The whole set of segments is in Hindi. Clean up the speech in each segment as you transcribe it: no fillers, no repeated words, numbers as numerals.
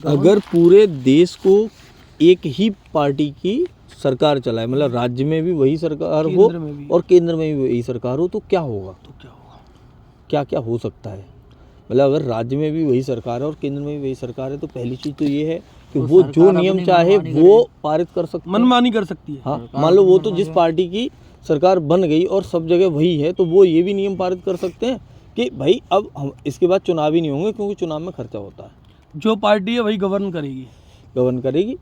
अगर पूरे देश को एक ही पार्टी की सरकार चलाए, मतलब राज्य में भी वही सरकार हो और केंद्र में भी वही सरकार हो, तो क्या होगा? क्या क्या हो सकता है? मतलब अगर राज्य में भी वही सरकार है और केंद्र में भी वही सरकार है, तो पहली चीज़ तो ये है कि वो जो नियम चाहे वो पारित कर सकती है, मनमानी कर सकती है। हाँ, मान लो वो तो जिस पार्टी की सरकार बन गई और सब जगह वही है, तो वो ये भी नियम पारित कर सकते हैं कि भाई अब हम इसके बाद चुनाव ही नहीं होंगे, क्योंकि चुनाव में खर्चा होता है। जो पार्टी है वही गवर्न करेगी।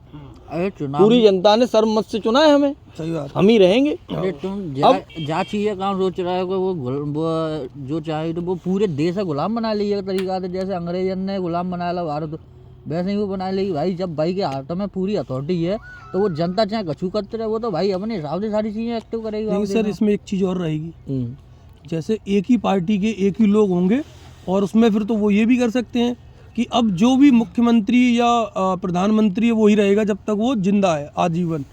अरे पूरी जनता ने सर्वमत से चुना है हमें, सही बात, हम ही रहेंगे। अरे तुम जा चीज़ें कहाँ सोच रहे हो कि वो जो चाहे तो वो पूरे देश का गुलाम बना लिया तरीका से, जैसे अंग्रेजन ने गुलाम बनाया भारत, वैसे ही वो बना लेगी। भाई जब भाई के हाथों में पूरी अथॉरिटी है तो वो जनता चाहे कछु करते रहे, वो तो भाई अपने हिसाब से सारी चीज़ें एक्टिव करेगी। नहीं सर, इसमें एक चीज़ और रहेगी, जैसे एक ही पार्टी के एक ही लोग होंगे और उसमें फिर तो वो ये भी कर सकते हैं कि अब जो भी मुख्यमंत्री या प्रधानमंत्री है वही रहेगा जब तक वो जिंदा है, आजीवन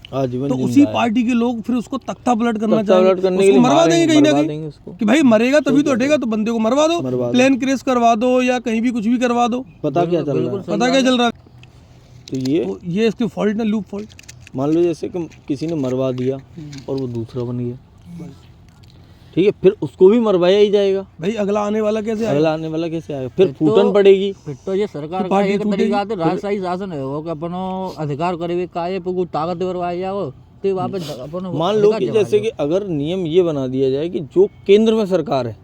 तो उसी पार्टी के लोग फिर उसको तख्ता पलट करना चाहेंगे, उसको मरवा देंगे कहीं ना कहीं कि भाई मरेगा तभी तो हटेगा, तो बंदे को मरवा दो, प्लेन क्रैश करवा दो या कहीं भी कुछ भी करवा दो। पता क्या चल रहा है? तो ये इसके फॉल्ट है, लूप फॉल्ट। मान लो जैसे कि किसी ने मरवा दिया और वो दूसरा बन गया, ठीक है, फिर उसको भी मरवाया ही जाएगा। भाई अगला आने वाला कैसे आएगा? फिर फूटन पड़ेगी। फिर तो ये सरकार का एक तरीका है राजशाही शासन है, वो कि अपनो अधिकार करे काय पे कोई ताकत करवाया जाओ तो वहाँ पे अपनो। मान लो कि जैसे कि अगर नियम ये बना दिया जाए कि जो केंद्र में सरकार है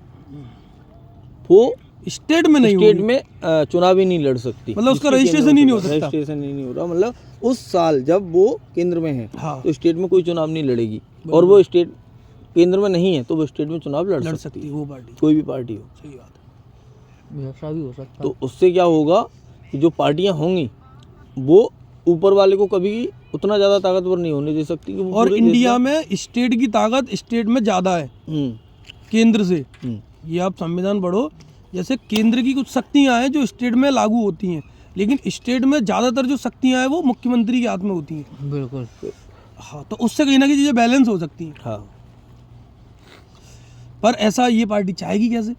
वो स्टेट में चुनाव ही नहीं लड़ सकती, मतलब उसका रजिस्ट्रेशन ही नहीं हो सकता। रजिस्ट्रेशन ही नहीं हो रहा, मतलब उस साल जब वो केंद्र में है तो स्टेट में कोई चुनाव नहीं लड़ेगी, और वो स्टेट केंद्र में नहीं है तो वो स्टेट में चुनाव लड़ सकती है, वो पार्टी कोई भी पार्टी हो। सही बात है, ऐसा भी हो सकता है। तो उससे क्या होगा कि जो पार्टियां होंगी वो ऊपर वाले को कभी उतना ज़्यादा ताकतवर नहीं होने दे सकती कि और इंडिया में स्टेट की ताकत स्टेट में ज़्यादा है केंद्र से। ये आप संविधान पढ़ो, जैसे केंद्र की कुछ शक्तियाँ हैं जो स्टेट में लागू होती हैं, लेकिन स्टेट में ज़्यादातर जो शक्तियाँ हैं वो मुख्यमंत्री के हाथ में होती हैं। बिल्कुल। हाँ, तो उससे कहीं ना कहीं चीज़ें बैलेंस हो सकती हैं। हाँ, पर ऐसा ये पार्टी चाहेगी कैसे?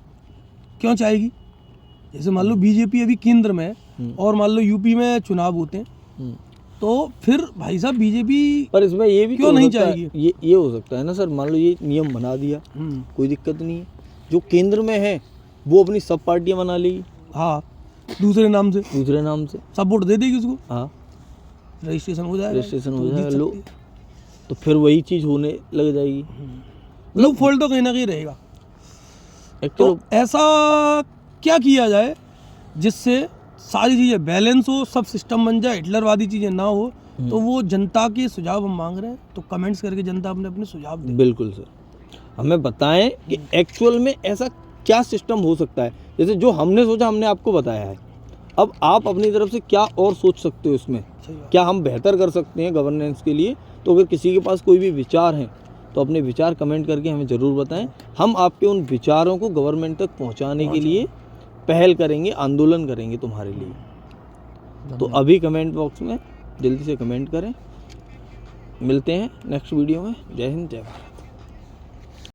क्यों चाहेगी? जैसे मान लो बीजेपी अभी केंद्र में है और मान लो यूपी में चुनाव होते हैं, तो फिर भाई साहब बीजेपी पर इसमें ये भी क्यों नहीं चाहेगी? ये हो सकता है ना सर, मान लो ये नियम बना दिया, कोई दिक्कत नहीं है, जो केंद्र में है वो अपनी सब पार्टियां बना लेगी। हाँ, दूसरे नाम से सब वोट दे देगी उसको। हाँ, रजिस्ट्रेशन हो जाएगा, लो, तो फिर वही चीज़ होने लग जाएगी। लूप होल तो कहीं ना कहीं रहेगा। तो ऐसा क्या किया जाए जिससे सारी चीज़ें बैलेंस हो, सब सिस्टम बन जाए, हिटलरवादी चीज़ें ना हो? तो वो जनता के सुझाव हम मांग रहे हैं, तो कमेंट्स करके जनता अपने सुझाव दे। बिल्कुल सर, हमें बताएं कि एक्चुअल में ऐसा क्या सिस्टम हो सकता है। जैसे जो हमने सोचा हमने आपको बताया है, अब आप अपनी तरफ से क्या और सोच सकते हो इसमें, क्या हम बेहतर कर सकते हैं गवर्नेंस के लिए? तो अगर किसी के पास कोई भी विचार हैं तो अपने विचार कमेंट करके हमें ज़रूर बताएं। हम आपके उन विचारों को गवर्नमेंट तक पहुंचाने के लिए पहल करेंगे, आंदोलन करेंगे तुम्हारे लिए। तो अभी कमेंट बॉक्स में जल्दी से कमेंट करें। मिलते हैं नेक्स्ट वीडियो में। जय हिंद, जय भारत।